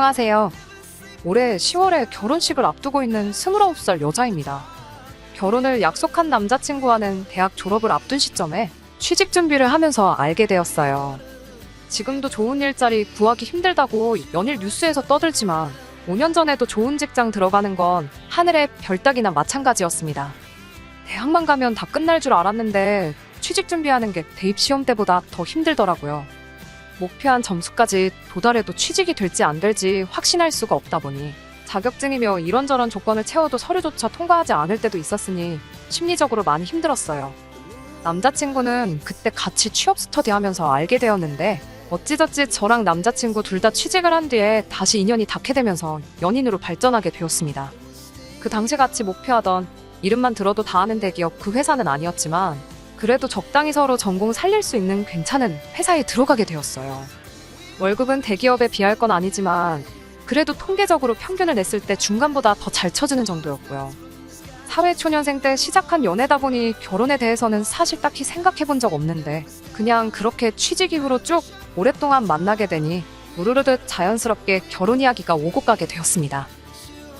안녕하세요. 올해 10월에 결혼식을 앞두고 있는 29살 여자입니다. 결혼을 약속한 남자친구와는 대학 졸업을 앞둔 시점에 취직 준비를 하면서 알게 되었어요. 지금도 좋은 일자리 구하기 힘들다고 연일 뉴스에서 떠들지만 5년 전에도 좋은 직장 들어가는 건 하늘의 별 따기나 마찬가지였습니다. 대학만 가면 다 끝날 줄 알았는데 취직 준비하는 게 대입 시험 때보다 더 힘들더라고요. 목표한 점수까지 도달해도 취직이 될지 안 될지 확신할 수가 없다 보니 자격증이며 이런저런 조건을 채워도 서류조차 통과하지 않을 때도 있었으니 심리적으로 많이 힘들었어요. 남자친구는 그때 같이 취업 스터디하면서 알게 되었는데 어찌저찌 저랑 남자친구 둘 다 취직을 한 뒤에 다시 인연이 닿게 되면서 연인으로 발전하게 되었습니다. 그 당시 같이 목표하던 이름만 들어도 다 아는 대기업 그 회사는 아니었지만 그래도 적당히 서로 전공 살릴 수 있는 괜찮은 회사에 들어가게 되었어요. 월급은 대기업에 비할 건 아니지만 그래도 통계적으로 평균을 냈을 때 중간보다 더 잘 쳐주는 정도였고요. 사회초년생 때 시작한 연애다 보니 결혼에 대해서는 사실 딱히 생각해 본 적 없는데 그냥 그렇게 취직 이후로 쭉 오랫동안 만나게 되니 우르르듯 자연스럽게 결혼 이야기가 오고 가게 되었습니다.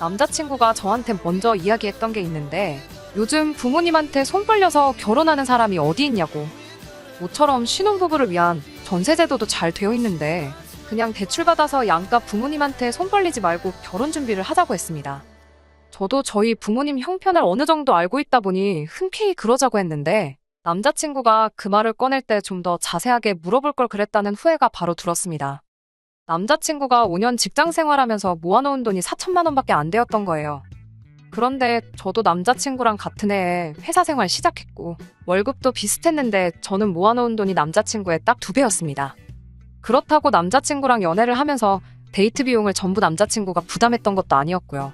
남자친구가 저한테 먼저 이야기했던 게 있는데 요즘 부모님한테 손 벌려서 결혼하는 사람이 어디 있냐고. 모처럼 신혼부부를 위한 전세제도도 잘 되어 있는데 그냥 대출받아서 양가 부모님한테 손 벌리지 말고 결혼 준비를 하자고 했습니다. 저도 저희 부모님 형편을 어느 정도 알고 있다 보니 흔쾌히 그러자고 했는데 남자친구가 그 말을 꺼낼 때 좀 더 자세하게 물어볼 걸 그랬다는 후회가 바로 들었습니다. 남자친구가 5년 직장 생활하면서 모아놓은 돈이 4천만 원밖에 안 되었던 거예요. 그런데 저도 남자친구랑 같은 해에 회사 생활 시작했고 월급도 비슷했는데 저는 모아놓은 돈이 남자친구의 딱 2배였습니다. 그렇다고 남자친구랑 연애를 하면서 데이트 비용을 전부 남자친구가 부담했던 것도 아니었고요.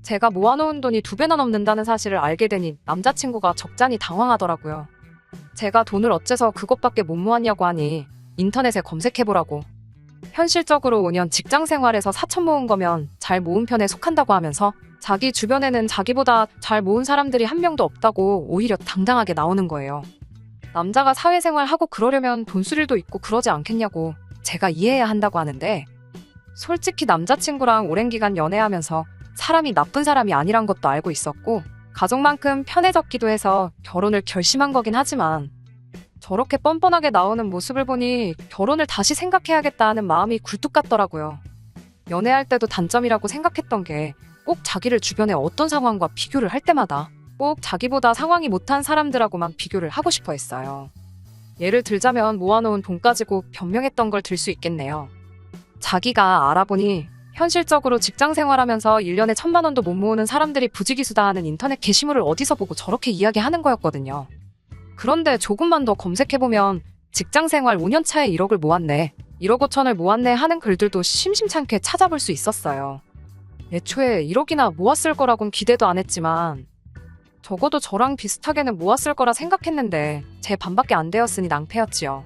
제가 모아놓은 돈이 2배나 넘는다는 사실을 알게 되니 남자친구가 적잖이 당황하더라고요. 제가 돈을 어째서 그것밖에 못 모았냐고 하니 인터넷에 검색해보라고. 현실적으로 5년 직장 생활에서 4천 모은 거면 잘 모은 편에 속한다고 하면서 자기 주변에는 자기보다 잘 모은 사람들이 한 명도 없다고 오히려 당당하게 나오는 거예요. 남자가 사회생활하고 그러려면 돈 쓸 일도 있고 그러지 않겠냐고 제가 이해해야 한다고 하는데 솔직히 남자친구랑 오랜 기간 연애하면서 사람이 나쁜 사람이 아니란 것도 알고 있었고 가족만큼 편해졌기도 해서 결혼을 결심한 거긴 하지만 저렇게 뻔뻔하게 나오는 모습을 보니 결혼을 다시 생각해야겠다 하는 마음이 굴뚝 같더라고요. 연애할 때도 단점이라고 생각했던 게 꼭 자기를 주변에 어떤 상황과 비교를 할 때마다 꼭 자기보다 상황이 못한 사람들하고만 비교를 하고 싶어 했어요. 예를 들자면 모아놓은 돈 가지고 변명했던 걸 들 수 있겠네요. 자기가 알아보니 현실적으로 직장 생활하면서 1년에 1,000만 원도 못 모으는 사람들이 부지기수다하는 인터넷 게시물을 어디서 보고 저렇게 이야기하는 거였거든요. 그런데 조금만 더 검색해보면 직장 생활 5년 차에 1억을 모았네, 1억 5천을 모았네 하는 글들도 심심찮게 찾아볼 수 있었어요. 애초에 1억이나 모았을 거라곤 기대도 안 했지만 적어도 저랑 비슷하게는 모았을 거라 생각했는데 제 반밖에 안 되었으니 낭패였지요.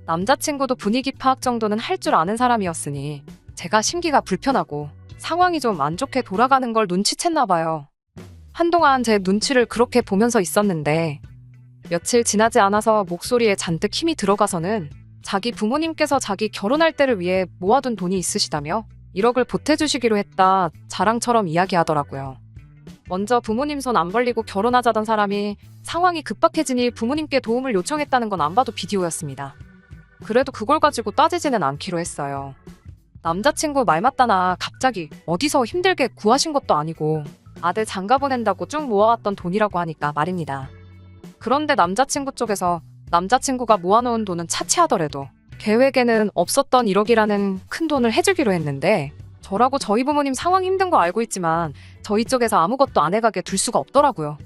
남자친구도 분위기 파악 정도는 할 줄 아는 사람이었으니 제가 심기가 불편하고 상황이 좀 안 좋게 돌아가는 걸 눈치챘나 봐요. 한동안 제 눈치를 그렇게 보면서 있었는데 며칠 지나지 않아서 목소리에 잔뜩 힘이 들어가서는 자기 부모님께서 자기 결혼할 때를 위해 모아둔 돈이 있으시다며 1억을 보태주시기로 했다 자랑처럼 이야기하더라고요. 먼저 부모님 손 안 벌리고 결혼하자던 사람이 상황이 급박해지니 부모님께 도움을 요청했다는 건 안 봐도 비디오였습니다. 그래도 그걸 가지고 따지지는 않기로 했어요. 남자친구 말 맞다나 갑자기 어디서 힘들게 구하신 것도 아니고 아들 장가 보낸다고 쭉 모아왔던 돈이라고 하니까 말입니다. 그런데 남자친구 쪽에서 남자친구가 모아놓은 돈은 차치하더라도 계획에는 없었던 1억이라는 큰 돈을 해주기로 했는데 저라고 저희 부모님 상황 힘든 거 알고 있지만 저희 쪽에서 아무것도 안 해가게 둘 수가 없더라고요.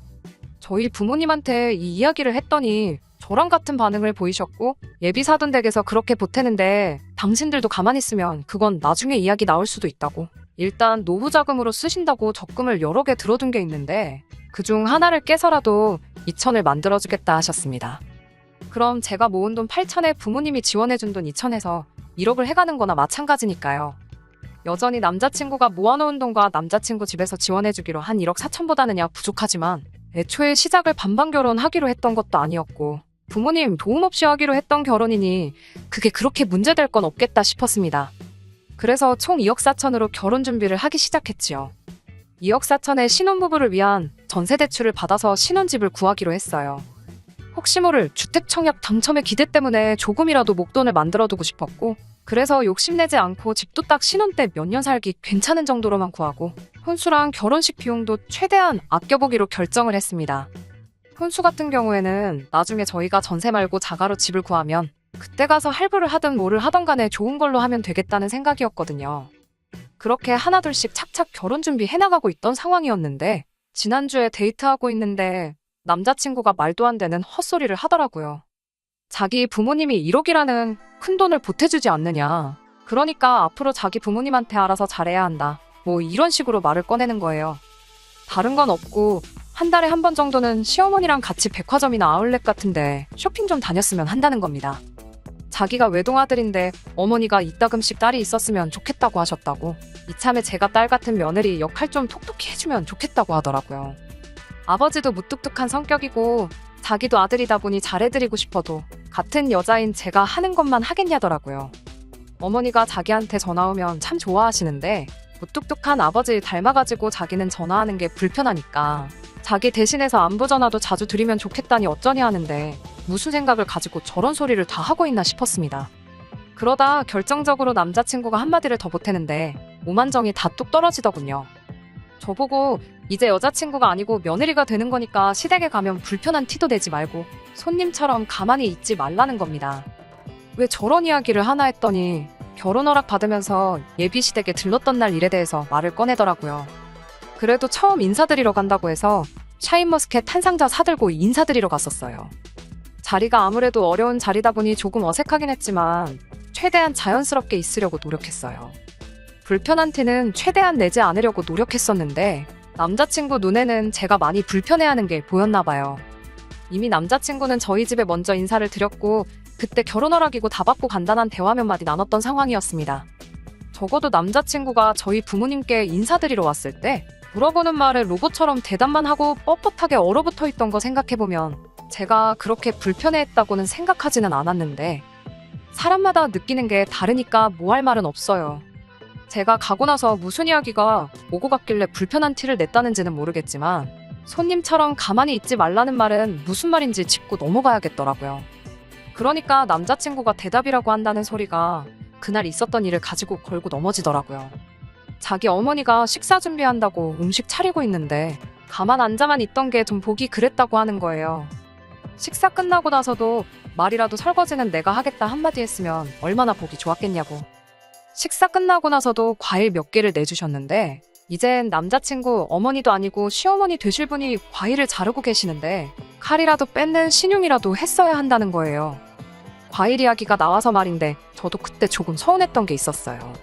저희 부모님한테 이 이야기를 했더니 저랑 같은 반응을 보이셨고 예비 사돈 댁에서 그렇게 보태는데 당신들도 가만히 있으면 그건 나중에 이야기 나올 수도 있다고 일단 노후 자금으로 쓰신다고 적금을 여러 개 들어둔 게 있는데 그중 하나를 깨서라도 2천을 만들어주겠다 하셨습니다. 그럼 제가 모은 돈 8천에 부모님이 지원해준 돈 2천에서 1억을 해가는 거나 마찬가지니까요. 여전히 남자친구가 모아놓은 돈과 남자친구 집에서 지원해주기로 한 1억 4천보다는야 부족하지만 애초에 시작을 반반 결혼하기로 했던 것도 아니었고 부모님 도움 없이 하기로 했던 결혼이니 그게 그렇게 문제될 건 없겠다 싶었습니다. 그래서 총 2억 4천으로 결혼 준비를 하기 시작했지요. 2억 4천의 신혼부부를 위한 전세대출을 받아서 신혼집을 구하기로 했어요. 혹시 모를 주택 청약 당첨의 기대 때문에 조금이라도 목돈을 만들어두고 싶었고, 그래서 욕심내지 않고 집도 딱 신혼 때 몇 년 살기 괜찮은 정도로만 구하고 혼수랑 결혼식 비용도 최대한 아껴보기로 결정을 했습니다. 혼수 같은 경우에는 나중에 저희가 전세 말고 자가로 집을 구하면 그때 가서 할부를 하든 뭐를 하던 간에 좋은 걸로 하면 되겠다는 생각이었거든요. 그렇게 하나둘씩 착착 결혼 준비 해나가고 있던 상황이었는데, 지난주에 데이트하고 있는데 남자친구가 말도 안 되는 헛소리를 하더라고요. 자기 부모님이 1억이라는 큰 돈을 보태주지 않느냐. 그러니까 앞으로 자기 부모님한테 알아서 잘해야 한다. 뭐 이런 식으로 말을 꺼내는 거예요. 다른 건 없고 한 달에 한 번 정도는 시어머니랑 같이 백화점이나 아울렛 같은데 쇼핑 좀 다녔으면 한다는 겁니다. 자기가 외동아들인데 어머니가 이따금씩 딸이 있었으면 좋겠다고 하셨다고, 이참에 제가 딸 같은 며느리 역할 좀 톡톡히 해주면 좋겠다고 하더라고요. 아버지도 무뚝뚝한 성격이고 자기도 아들이다 보니 잘해드리고 싶어도 같은 여자인 제가 하는 것만 하겠냐더라고요. 어머니가 자기한테 전화 오면 참 좋아하시는데 무뚝뚝한 아버지 닮아가지고 자기는 전화하는 게 불편하니까 자기 대신해서 안부 전화도 자주 드리면 좋겠다니 어쩌니 하는데 무슨 생각을 가지고 저런 소리를 다 하고 있나 싶었습니다. 그러다 결정적으로 남자친구가 한마디를 더 보태는데 오만정이 다 뚝 떨어지더군요. 저보고 이제 여자친구가 아니고 며느리가 되는 거니까 시댁에 가면 불편한 티도 내지 말고 손님처럼 가만히 있지 말라는 겁니다. 왜 저런 이야기를 하나 했더니 결혼 허락 받으면서 예비 시댁에 들렀던 날 일에 대해서 말을 꺼내더라고요. 그래도 처음 인사드리러 간다고 해서 샤인머스켓 한 상자 사들고 인사드리러 갔었어요. 자리가 아무래도 어려운 자리다 보니 조금 어색하긴 했지만 최대한 자연스럽게 있으려고 노력했어요. 불편한 티는 최대한 내지 않으려고 노력했었는데 남자친구 눈에는 제가 많이 불편해하는 게 보였나 봐요. 이미 남자친구는 저희 집에 먼저 인사를 드렸고 그때 결혼 허락이고 다 받고 간단한 대화 몇 마디 나눴던 상황이었습니다. 적어도 남자친구가 저희 부모님께 인사드리러 왔을 때 물어보는 말에 로봇처럼 대답만 하고 뻣뻣하게 얼어붙어 있던 거 생각해보면 제가 그렇게 불편해했다고는 생각하지는 않았는데, 사람마다 느끼는 게 다르니까 뭐 할 말은 없어요. 제가 가고 나서 무슨 이야기가 오고 갔길래 불편한 티를 냈다는지는 모르겠지만 손님처럼 가만히 있지 말라는 말은 무슨 말인지 짚고 넘어가야겠더라고요. 그러니까 남자친구가 대답이라고 한다는 소리가 그날 있었던 일을 가지고 걸고 넘어지더라고요. 자기 어머니가 식사 준비한다고 음식 차리고 있는데 가만 앉아만 있던 게 좀 보기 그랬다고 하는 거예요. 식사 끝나고 나서도 말이라도 설거지는 내가 하겠다 한마디 했으면 얼마나 보기 좋았겠냐고. 식사 끝나고 나서도 과일 몇 개를 내주셨는데 이젠 남자친구 어머니도 아니고 시어머니 되실 분이 과일을 자르고 계시는데 칼이라도 뺏는 신용이라도 했어야 한다는 거예요. 과일 이야기가 나와서 말인데 저도 그때 조금 서운했던 게 있었어요.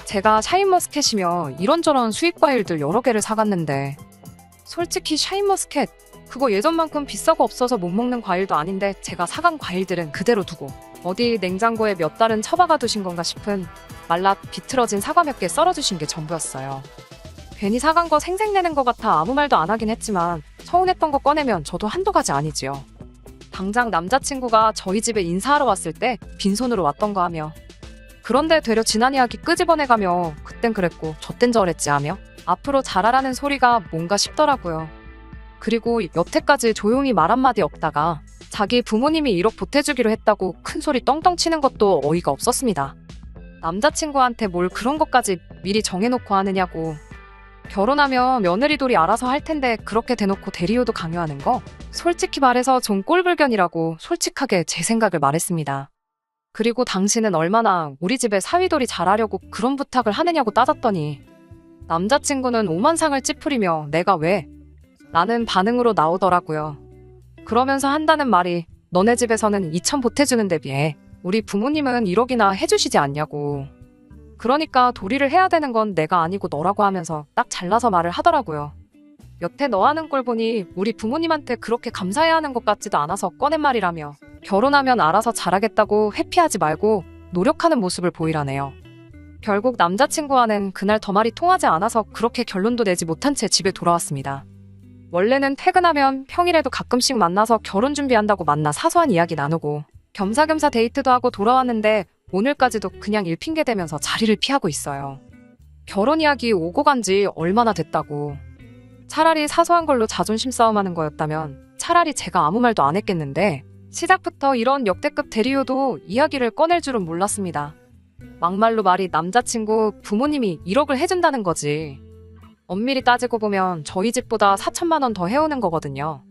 제가 샤인머스켓이며 이런저런 수입 과일들 여러 개를 사갔는데 솔직히 샤인머스켓 그거 예전만큼 비싸고 없어서 못 먹는 과일도 아닌데 제가 사간 과일들은 그대로 두고 어디 냉장고에 몇 달은 처박아 두신 건가 싶은 말라 비틀어진 사과 몇 개 썰어주신 게 전부였어요. 괜히 사간 거 생색내는 것 같아 아무 말도 안 하긴 했지만 서운했던 거 꺼내면 저도 한두 가지 아니지요. 당장 남자친구가 저희 집에 인사하러 왔을 때 빈손으로 왔던 거 하며 그런데 되려 지난 이야기 끄집어내가며 그땐 그랬고 저땐 저랬지 하며 앞으로 잘하라는 소리가 뭔가 싶더라고요. 그리고 여태까지 조용히 말 한마디 없다가 자기 부모님이 1억 보태주기로 했다고 큰 소리 떵떵 치는 것도 어이가 없었습니다. 남자친구한테 뭘 그런 것까지 미리 정해놓고 하느냐고. 결혼하면 며느리돌이 알아서 할 텐데 그렇게 대놓고 대리효도 강요하는 거 솔직히 말해서 좀 꼴불견이라고 솔직하게 제 생각을 말했습니다. 그리고 당신은 얼마나 우리 집에 사위돌이 잘하려고 그런 부탁을 하느냐고 따졌더니 남자친구는 오만상을 찌푸리며 내가 왜? 라는 반응으로 나오더라고요. 그러면서 한다는 말이 너네 집에서는 2천 보태주는 데 비해 우리 부모님은 1억이나 해주시지 않냐고. 그러니까 도리를 해야 되는 건 내가 아니고 너라고 하면서 딱 잘라서 말을 하더라고요. 여태 너 하는 꼴 보니 우리 부모님한테 그렇게 감사해야 하는 것 같지도 않아서 꺼낸 말이라며 결혼하면 알아서 잘하겠다고 회피하지 말고 노력하는 모습을 보이라네요. 결국 남자친구와는 그날 더 말이 통하지 않아서 그렇게 결론도 내지 못한 채 집에 돌아왔습니다. 원래는 퇴근하면 평일에도 가끔씩 만나서 결혼 준비한다고 만나 사소한 이야기 나누고 겸사겸사 데이트도 하고 돌아왔는데 오늘까지도 그냥 일핑계 대면서 자리를 피하고 있어요. 결혼 이야기 오고 간 지 얼마나 됐다고. 차라리 사소한 걸로 자존심 싸움하는 거였다면 차라리 제가 아무 말도 안 했겠는데 시작부터 이런 역대급 대리요도 이야기를 꺼낼 줄은 몰랐습니다. 막말로 말이 남자친구 부모님이 1억을 해준다는 거지. 엄밀히 따지고 보면 저희 집보다 4천만 원 더 해오는 거거든요.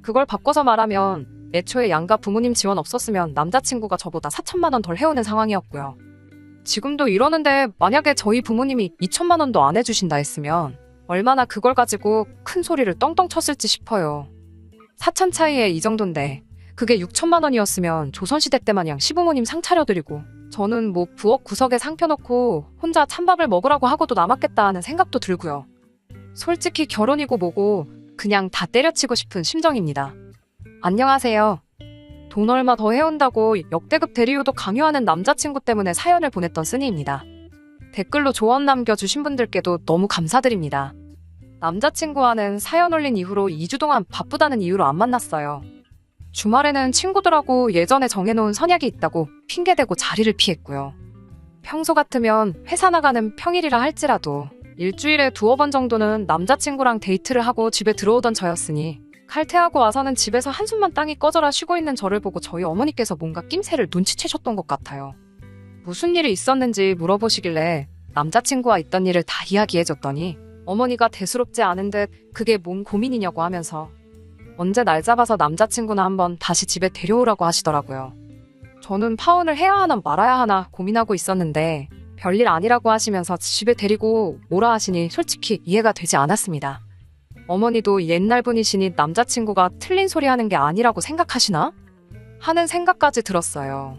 그걸 바꿔서 말하면 애초에 양가 부모님 지원 없었으면 남자친구가 저보다 4천만 원 덜 해오는 상황이었고요. 지금도 이러는데 만약에 저희 부모님이 2천만 원도 안 해주신다 했으면 얼마나 그걸 가지고 큰 소리를 떵떵 쳤을지 싶어요. 4천 차이에 이 정도인데 그게 6천만 원이었으면 조선시대 때 마냥 시부모님 상 차려드리고 저는 뭐 부엌 구석에 상 펴놓고 혼자 찬밥을 먹으라고 하고도 남았겠다 하는 생각도 들고요. 솔직히 결혼이고 뭐고 그냥 다 때려치고 싶은 심정입니다. 안녕하세요. 돈 얼마 더 해온다고 역대급 대리요도 강요하는 남자친구 때문에 사연을 보냈던 쓰니입니다. 댓글로 조언 남겨주신 분들께도 너무 감사드립니다. 남자친구와는 사연 올린 이후로 2주 동안 바쁘다는 이유로 안 만났어요. 주말에는 친구들하고 예전에 정해놓은 선약이 있다고 핑계대고 자리를 피했고요. 평소 같으면 회사 나가는 평일이라 할지라도 일주일에 2-번 정도는 남자친구랑 데이트를 하고 집에 들어오던 저였으니 칼퇴하고 와서는 집에서 한숨만 땅이 꺼져라 쉬고 있는 저를 보고 저희 어머니께서 뭔가 낌새를 눈치채셨던 것 같아요. 무슨 일이 있었는지 물어보시길래 남자친구와 있던 일을 다 이야기해줬더니 어머니가 대수롭지 않은 듯 그게 뭔 고민이냐고 하면서 언제 날 잡아서 남자친구나 한번 다시 집에 데려오라고 하시더라고요. 저는 파혼을 해야 하나 말아야 하나 고민하고 있었는데 별일 아니라고 하시면서 집에 데리고 오라 하시니 솔직히 이해가 되지 않았습니다. 어머니도 옛날 분이시니 남자친구가 틀린 소리 하는 게 아니라고 생각하시나? 하는 생각까지 들었어요.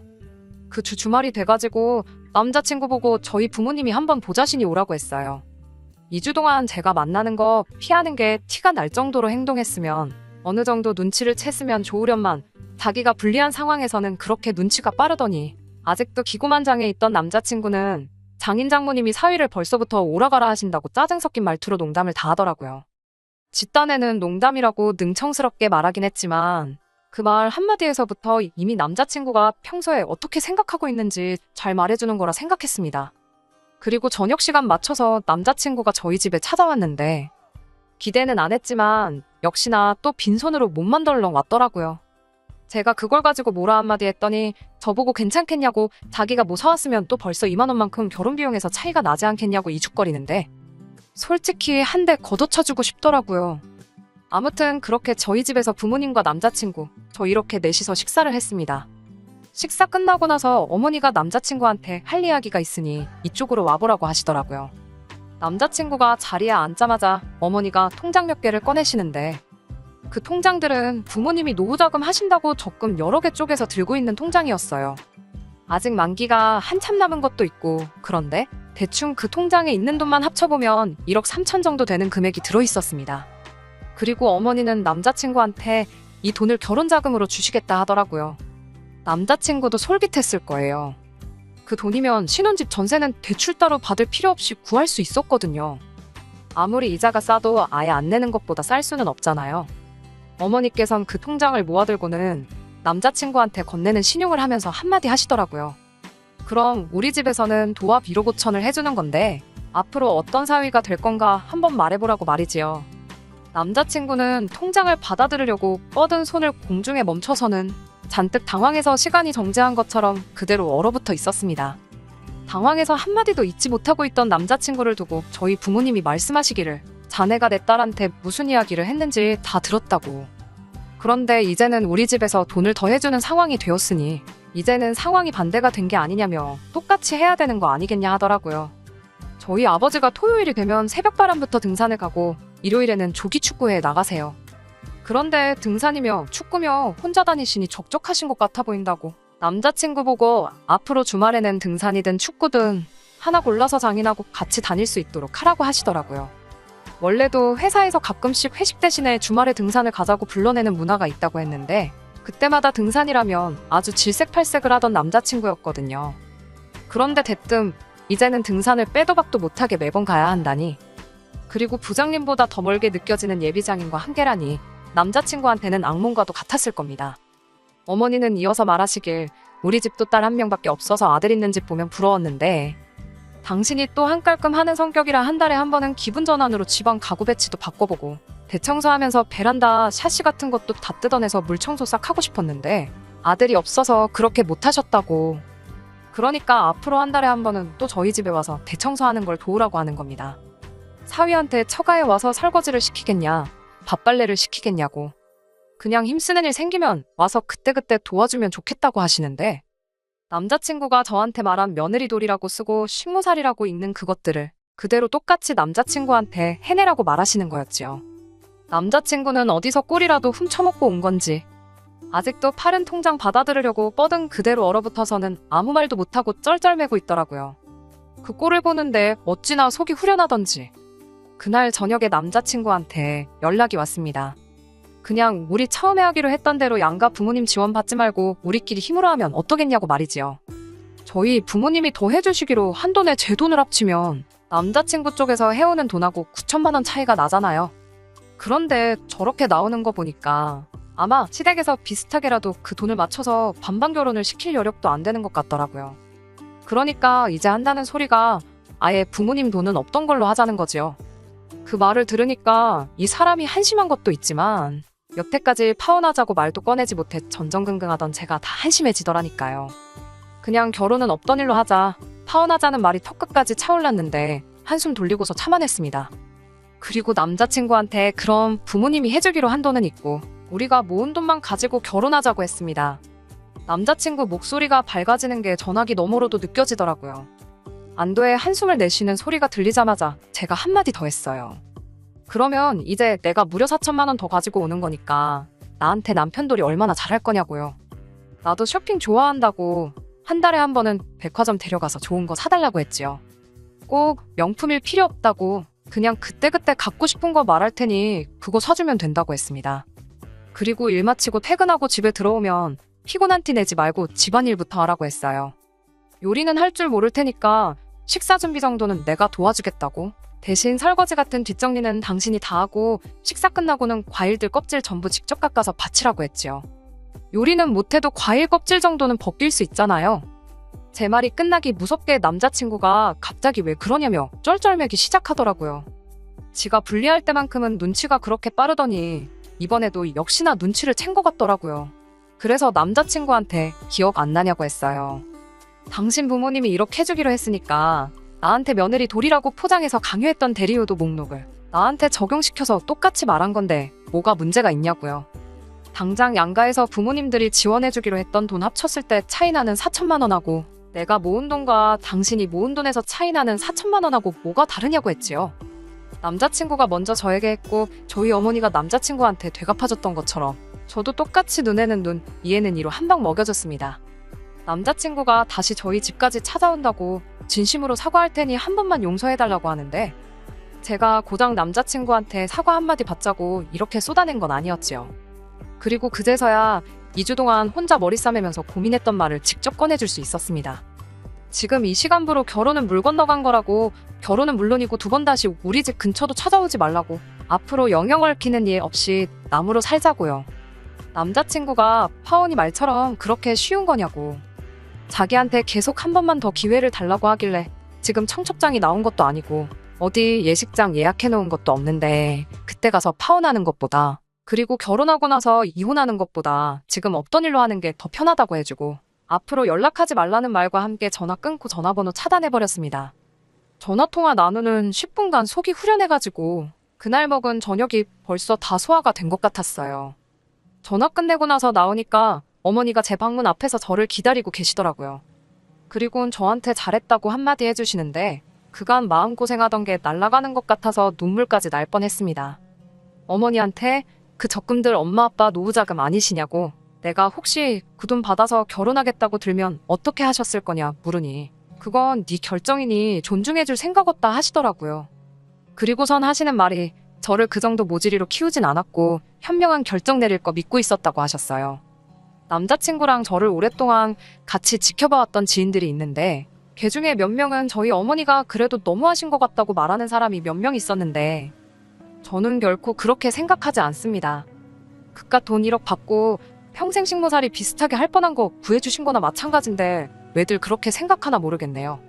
그 주말이 돼가지고 남자친구 보고 저희 부모님이 한번 보자시니 오라고 했어요. 2주 동안 제가 만나는 거 피하는 게 티가 날 정도로 행동했으면 어느 정도 눈치를 챘으면 좋으련만 자기가 불리한 상황에서는 그렇게 눈치가 빠르더니 아직도 기고만장해 있던 남자친구는 장인 장모님이 사위를 벌써부터 오라가라 하신다고 짜증 섞인 말투로 농담을 다 하더라고요. 집단에는 농담이라고 능청스럽게 말하긴 했지만 그 말 한마디에서부터 이미 남자친구가 평소에 어떻게 생각하고 있는지 잘 말해주는 거라 생각했습니다. 그리고 저녁 시간 맞춰서 남자친구가 저희 집에 찾아왔는데 기대는 안 했지만 역시나 또 빈손으로 몸만 덜렁 왔더라고요. 제가 그걸 가지고 뭐라 한마디 했더니 저보고 괜찮겠냐고 자기가 뭐 사왔으면 또 벌써 2만 원만큼 결혼 비용에서 차이가 나지 않겠냐고 이죽거리는데 솔직히 한 대 걷어차주고 싶더라고요. 아무튼 그렇게 저희 집에서 부모님과 남자친구 저 이렇게 넷이서 식사를 했습니다. 식사 끝나고 나서 어머니가 남자친구한테 할 이야기가 있으니 이쪽으로 와보라고 하시더라고요. 남자친구가 자리에 앉자마자 어머니가 통장 몇 개를 꺼내시는데 그 통장들은 부모님이 노후자금 하신다고 적금 여러 개 쪼개서 들고 있는 통장이었어요. 아직 만기가 한참 남은 것도 있고 그런데 대충 그 통장에 있는 돈만 합쳐보면 1억 3천 정도 되는 금액이 들어있었습니다. 그리고 어머니는 남자친구한테 이 돈을 결혼자금으로 주시겠다 하더라고요. 남자친구도 솔깃했을 거예요. 그 돈이면 신혼집 전세는 대출 따로 받을 필요 없이 구할 수 있었거든요. 아무리 이자가 싸도 아예 안 내는 것보다 쌀 수는 없잖아요. 어머니께선 그 통장을 모아들고는 남자친구한테 건네는 신용을 하면서 한마디 하시더라고요. 그럼 우리 집에서는 도합 1억 5천을 해주는 건데 앞으로 어떤 사위가 될 건가 한번 말해보라고 말이지요. 남자친구는 통장을 받아들이려고 뻗은 손을 공중에 멈춰서는 잔뜩 당황해서 시간이 정지한 것처럼 그대로 얼어붙어 있었습니다. 당황해서 한마디도 잊지 못하고 있던 남자친구를 두고 저희 부모님이 말씀하시기를 자네가 내 딸한테 무슨 이야기를 했는지 다 들었다고. 그런데 이제는 우리 집에서 돈을 더 해주는 상황이 되었으니 이제는 상황이 반대가 된 게 아니냐며 똑같이 해야 되는 거 아니겠냐 하더라고요. 저희 아버지가 토요일이 되면 새벽바람부터 등산을 가고 일요일에는 조기축구회에 나가세요. 그런데 등산이며 축구며 혼자 다니시니 적적하신 것 같아 보인다고. 남자친구 보고 앞으로 주말에는 등산이든 축구든 하나 골라서 장인하고 같이 다닐 수 있도록 하라고 하시더라고요. 원래도 회사에서 가끔씩 회식 대신에 주말에 등산을 가자고 불러내는 문화가 있다고 했는데 그때마다 등산이라면 아주 질색팔색을 하던 남자친구였거든요. 그런데 대뜸 이제는 등산을 빼도 박도 못하게 매번 가야 한다니. 그리고 부장님보다 더 멀게 느껴지는 예비장인과 한계라니 남자친구한테는 악몽과도 같았을 겁니다. 어머니는 이어서 말하시길 우리 집도 딸 한 명밖에 없어서 아들 있는 집 보면 부러웠는데 당신이 또 한깔끔 하는 성격이라 한 달에 한 번은 기분 전환으로 집안 가구 배치도 바꿔보고 대청소하면서 베란다 샤시 같은 것도 다 뜯어내서 물청소 싹 하고 싶었는데 아들이 없어서 그렇게 못하셨다고. 그러니까 앞으로 한 달에 한 번은 또 저희 집에 와서 대청소하는 걸 도우라고 하는 겁니다. 사위한테 처가에 와서 설거지를 시키겠냐, 밥빨래를 시키겠냐고. 그냥 힘쓰는 일 생기면 와서 그때그때 도와주면 좋겠다고 하시는데 남자친구가 저한테 말한 며느리돌이라고 쓰고 식모살이라고 읽는 그것들을 그대로 똑같이 남자친구한테 해내라고 말하시는 거였지요. 남자친구는 어디서 꿀이라도 훔쳐먹고 온 건지 아직도 파른 통장 받아들으려고 뻗은 그대로 얼어붙어서는 아무 말도 못하고 쩔쩔매고 있더라고요. 그 꼴을 보는데 어찌나 속이 후련하던지. 그날 저녁에 남자친구한테 연락이 왔습니다. 그냥 우리 처음에 하기로 했던 대로 양가 부모님 지원 받지 말고 우리끼리 힘으로 하면 어떠겠냐고 말이지요. 저희 부모님이 더 해주시기로 한 돈에 제 돈을 합치면 남자친구 쪽에서 해오는 돈하고 9천만 원 차이가 나잖아요. 그런데 저렇게 나오는 거 보니까 아마 시댁에서 비슷하게라도 그 돈을 맞춰서 반반 결혼을 시킬 여력도 안 되는 것 같더라고요. 그러니까 이제 한다는 소리가 아예 부모님 돈은 없던 걸로 하자는 거지요. 그 말을 들으니까 이 사람이 한심한 것도 있지만 여태까지 파혼하자고 말도 꺼내지 못해 전전긍긍하던 제가 다 한심해지더라니까요. 그냥 결혼은 없던 일로 하자, 파혼하자는 말이 턱끝까지 차올랐는데 한숨 돌리고서 참아냈습니다. 그리고 남자친구한테 그럼 부모님이 해주기로 한 돈은 있고 우리가 모은 돈만 가지고 결혼하자고 했습니다. 남자친구 목소리가 밝아지는 게 전화기 너머로도 느껴지더라고요. 안도의 한숨을 내쉬는 소리가 들리자마자 제가 한마디 더 했어요. 그러면 이제 내가 무려 4천만 원 더 가지고 오는 거니까 나한테 남편돌이 얼마나 잘할 거냐고요. 나도 쇼핑 좋아한다고 한 달에 한 번은 백화점 데려가서 좋은 거 사달라고 했지요. 꼭 명품일 필요 없다고 그냥 그때그때 갖고 싶은 거 말할 테니 그거 사주면 된다고 했습니다. 그리고 일 마치고 퇴근하고 집에 들어오면 피곤한 티 내지 말고 집안일부터 하라고 했어요. 요리는 할 줄 모를 테니까 식사 준비 정도는 내가 도와주겠다고. 대신 설거지 같은 뒷정리는 당신이 다 하고 식사 끝나고는 과일들 껍질 전부 직접 깎아서 바치라고 했지요. 요리는 못해도 과일 껍질 정도는 벗길 수 있잖아요. 제 말이 끝나기 무섭게 남자친구가 갑자기 왜 그러냐며 쩔쩔매기 시작하더라고요. 지가 분리할 때만큼은 눈치가 그렇게 빠르더니 이번에도 역시나 눈치를 챈 것 같더라고요. 그래서 남자친구한테 기억 안 나냐고 했어요. 당신 부모님이 이렇게 해주기로 했으니까 나한테 며느리 돌이라고 포장해서 강요했던 대리효도 목록을 나한테 적용시켜서 똑같이 말한 건데 뭐가 문제가 있냐고요. 당장 양가에서 부모님들이 지원해주기로 했던 돈 합쳤을 때 차이나는 4천만 원하고 내가 모은 돈과 당신이 모은 돈에서 차이나는 4천만 원하고 뭐가 다르냐고 했지요. 남자친구가 먼저 저에게 했고 저희 어머니가 남자친구한테 되갚아줬던 것처럼 저도 똑같이 눈에는 눈, 이에는 이로 한 방 먹여줬습니다. 남자친구가 다시 저희 집까지 찾아온다고 진심으로 사과할 테니 한 번만 용서해달라고 하는데 제가 고작 남자친구한테 사과 한마디 받자고 이렇게 쏟아낸 건 아니었지요. 그리고 그제서야 2주 동안 혼자 머리 싸매면서 고민했던 말을 직접 꺼내줄 수 있었습니다. 지금 이 시간부로 결혼은 물 건너간 거라고, 결혼은 물론이고 두 번 다시 우리 집 근처도 찾아오지 말라고, 앞으로 영영 얽히는 일 없이 남으로 살자고요. 남자친구가 파혼이 말처럼 그렇게 쉬운 거냐고. 자기한테 계속 한 번만 더 기회를 달라고 하길래 지금 청첩장이 나온 것도 아니고 어디 예식장 예약해놓은 것도 없는데 그때 가서 파혼하는 것보다, 그리고 결혼하고 나서 이혼하는 것보다 지금 없던 일로 하는 게 더 편하다고 해주고 앞으로 연락하지 말라는 말과 함께 전화 끊고 전화번호 차단해버렸습니다. 전화통화 나누는 10분간 속이 후련해가지고 그날 먹은 저녁이 벌써 다 소화가 된 것 같았어요. 전화 끝내고 나서 나오니까 어머니가 제 방문 앞에서 저를 기다리고 계시더라고요. 그리고는 저한테 잘했다고 한마디 해주시는데 그간 마음고생하던 게 날아가는 것 같아서 눈물까지 날 뻔했습니다. 어머니한테 그 적금들 엄마 아빠 노후자금 아니시냐고, 내가 혹시 그 돈 받아서 결혼하겠다고 들면 어떻게 하셨을 거냐 물으니 그건 네 결정이니 존중해줄 생각 없다 하시더라고요. 그리고선 하시는 말이 저를 그 정도 모질이로 키우진 않았고 현명한 결정 내릴 거 믿고 있었다고 하셨어요. 남자친구랑 저를 오랫동안 같이 지켜봐왔던 지인들이 있는데 걔 중에 몇 명은 저희 어머니가 그래도 너무하신 것 같다고 말하는 사람이 몇 명 있었는데 저는 결코 그렇게 생각하지 않습니다. 그깟 돈 1억 받고 평생 식모살이 비슷하게 할 뻔한 거 구해주신 거나 마찬가지인데 왜들 그렇게 생각하나 모르겠네요.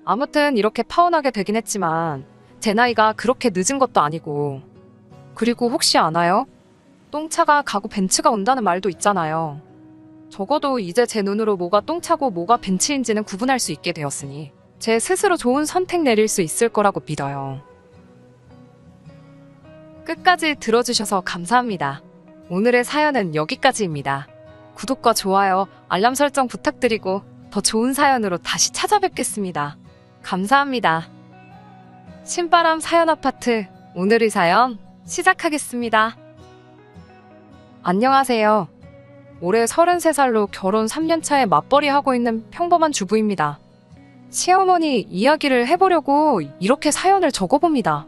아무튼 이렇게 파혼하게 되긴 했지만 제 나이가 그렇게 늦은 것도 아니고, 그리고 혹시 아나요? 똥차가 가고 벤츠가 온다는 말도 있잖아요. 적어도 이제 제 눈으로 뭐가 똥차고 뭐가 벤츠인지는 구분할 수 있게 되었으니 제 스스로 좋은 선택 내릴 수 있을 거라고 믿어요. 끝까지 들어주셔서 감사합니다. 오늘의 사연은 여기까지입니다. 구독과 좋아요, 알람 설정 부탁드리고 더 좋은 사연으로 다시 찾아뵙겠습니다. 감사합니다. 신바람 사연 아파트, 오늘의 사연 시작하겠습니다. 안녕하세요. 올해 33살로 결혼 3년차에 맞벌이 하고 있는 평범한 주부입니다. 시어머니 이야기를 해보려고 이렇게 사연을 적어봅니다.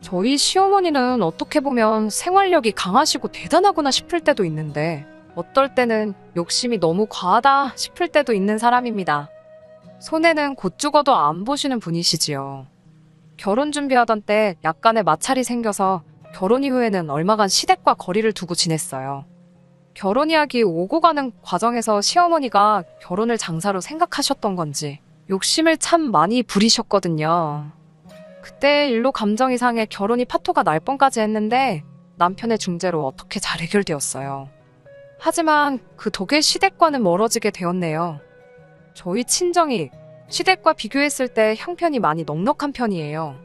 저희 시어머니는 어떻게 보면 생활력이 강하시고 대단하구나 싶을 때도 있는데 어떨 때는 욕심이 너무 과하다 싶을 때도 있는 사람입니다. 손해는 곧 죽어도 안 보시는 분이시지요. 결혼 준비하던 때 약간의 마찰이 생겨서 결혼 이후에는 얼마간 시댁과 거리를 두고 지냈어요. 결혼 이야기 오고 가는 과정에서 시어머니가 결혼을 장사로 생각하셨던 건지 욕심을 참 많이 부리셨거든요. 그때 일로 감정이 상해 결혼이 파토가 날 뻔까지 했는데 남편의 중재로 어떻게 잘 해결되었어요. 하지만 그 덕에 시댁과는 멀어지게 되었네요. 저희 친정이 시댁과 비교했을 때 형편이 많이 넉넉한 편이에요.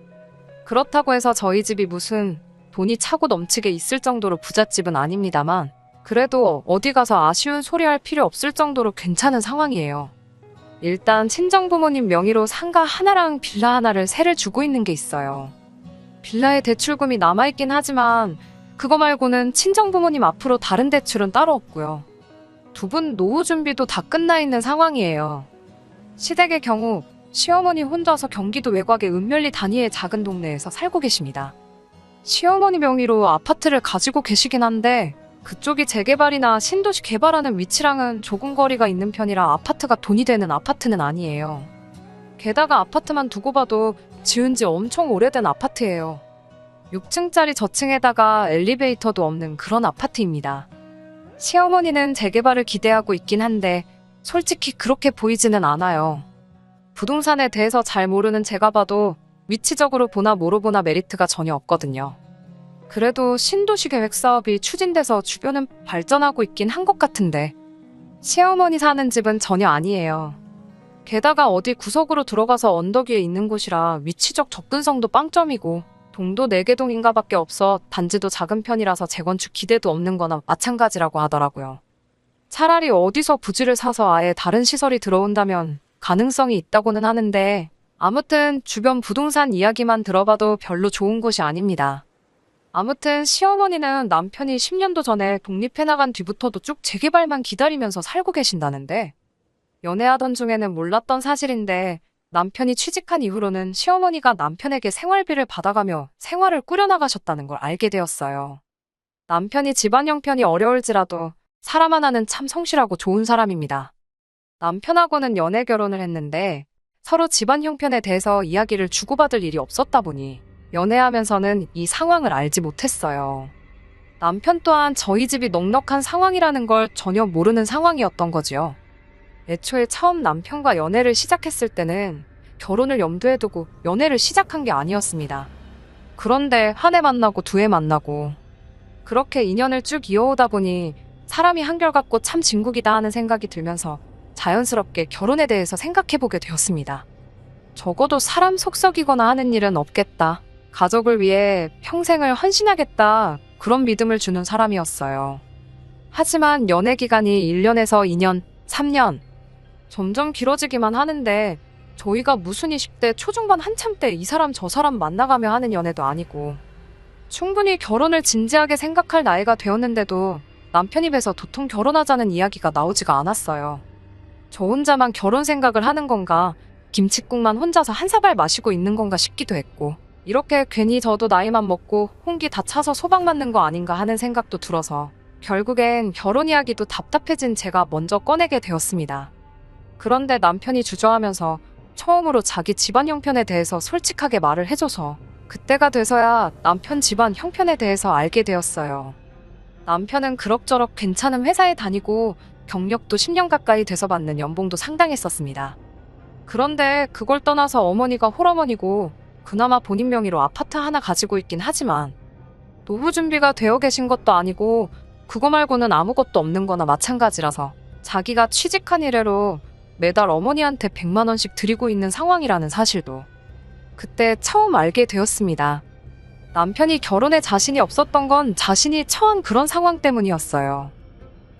그렇다고 해서 저희 집이 무슨 돈이 차고 넘치게 있을 정도로 부잣집은 아닙니다만 그래도 어디 가서 아쉬운 소리 할 필요 없을 정도로 괜찮은 상황이에요. 일단 친정부모님 명의로 상가 하나랑 빌라 하나를 세를 주고 있는 게 있어요. 빌라의 대출금이 남아있긴 하지만 그거 말고는 친정부모님 앞으로 다른 대출은 따로 없고요. 두 분 노후 준비도 다 끝나 있는 상황이에요. 시댁의 경우 시어머니 혼자서 경기도 외곽의 은멸리 단위의 작은 동네에서 살고 계십니다. 시어머니 명의로 아파트를 가지고 계시긴 한데 그쪽이 재개발이나 신도시 개발하는 위치랑은 조금 거리가 있는 편이라 아파트가 돈이 되는 아파트는 아니에요. 게다가 아파트만 두고 봐도 지은 지 엄청 오래된 아파트예요. 6층짜리 저층에다가 엘리베이터도 없는 그런 아파트입니다. 시어머니는 재개발을 기대하고 있긴 한데 솔직히 그렇게 보이지는 않아요. 부동산에 대해서 잘 모르는 제가 봐도 위치적으로 보나 뭐로 보나 메리트가 전혀 없거든요. 그래도 신도시 계획 사업이 추진돼서 주변은 발전하고 있긴 한 것 같은데 시어머니 사는 집은 전혀 아니에요. 게다가 어디 구석으로 들어가서 언덕 위에 있는 곳이라 위치적 접근성도 빵점이고 동도 4개 동인가 밖에 없어 단지도 작은 편이라서 재건축 기대도 없는 거나 마찬가지라고 하더라고요. 차라리 어디서 부지를 사서 아예 다른 시설이 들어온다면 가능성이 있다고는 하는데 아무튼 주변 부동산 이야기만 들어봐도 별로 좋은 곳이 아닙니다. 아무튼 시어머니는 남편이 10년도 전에 독립해 나간 뒤부터도 쭉 재개발만 기다리면서 살고 계신다는데 연애하던 중에는 몰랐던 사실인데 남편이 취직한 이후로는 시어머니가 남편에게 생활비를 받아가며 생활을 꾸려나가셨다는 걸 알게 되었어요. 남편이 집안 형편이 어려울지라도 사람 하나는 참 성실하고 좋은 사람입니다. 남편하고는 연애 결혼을 했는데 서로 집안 형편에 대해서 이야기를 주고받을 일이 없었다 보니 연애하면서는 이 상황을 알지 못했어요. 남편 또한 저희 집이 넉넉한 상황이라는 걸 전혀 모르는 상황이었던 거지요. 애초에 처음 남편과 연애를 시작했을 때는 결혼을 염두에 두고 연애를 시작한 게 아니었습니다. 그런데 한 해 만나고 두 해 만나고 그렇게 인연을 쭉 이어오다 보니 사람이 한결같고 참 진국이다 하는 생각이 들면서 자연스럽게 결혼에 대해서 생각해보게 되었습니다. 적어도 사람 속썩이거나 하는 일은 없겠다. 가족을 위해 평생을 헌신하겠다. 그런 믿음을 주는 사람이었어요. 하지만 연애 기간이 1년에서 2년, 3년 점점 길어지기만 하는데 저희가 무슨 20대 초중반 한참 때 이 사람 저 사람 만나가며 하는 연애도 아니고 충분히 결혼을 진지하게 생각할 나이가 되었는데도 남편 입에서 도통 결혼하자는 이야기가 나오지가 않았어요. 저 혼자만 결혼 생각을 하는 건가, 김칫국만 혼자서 한 사발 마시고 있는 건가 싶기도 했고 이렇게 괜히 저도 나이만 먹고 홍기 다 차서 소박 맞는 거 아닌가 하는 생각도 들어서 결국엔 결혼 이야기도 답답해진 제가 먼저 꺼내게 되었습니다. 그런데 남편이 주저하면서 처음으로 자기 집안 형편에 대해서 솔직하게 말을 해줘서 그때가 돼서야 남편 집안 형편에 대해서 알게 되었어요. 남편은 그럭저럭 괜찮은 회사에 다니고 경력도 10년 가까이 돼서 받는 연봉도 상당했었습니다. 그런데 그걸 떠나서 어머니가 홀어머니고 그나마 본인 명의로 아파트 하나 가지고 있긴 하지만 노후 준비가 되어 계신 것도 아니고 그거 말고는 아무것도 없는 거나 마찬가지라서 자기가 취직한 이래로 매달 어머니한테 100만 원씩 드리고 있는 상황이라는 사실도 그때 처음 알게 되었습니다. 남편이 결혼에 자신이 없었던 건 자신이 처한 그런 상황 때문이었어요.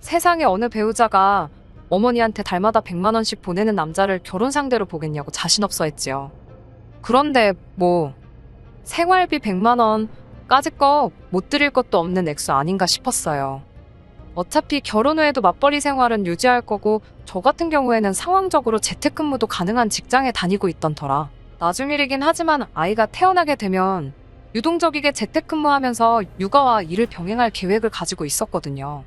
세상에 어느 배우자가 어머니한테 달마다 100만 원씩 보내는 남자를 결혼 상대로 보겠냐고 자신 없어 했지요. 그런데 생활비 100만 원 까짓 거 못 드릴 것도 없는 액수 아닌가 싶었어요. 어차피 결혼 후에도 맞벌이 생활은 유지할 거고 저 같은 경우에는 상황적으로 재택근무도 가능한 직장에 다니고 있던 터라 나중 일이긴 하지만 아이가 태어나게 되면 유동적이게 재택근무하면서 육아와 일을 병행할 계획을 가지고 있었거든요.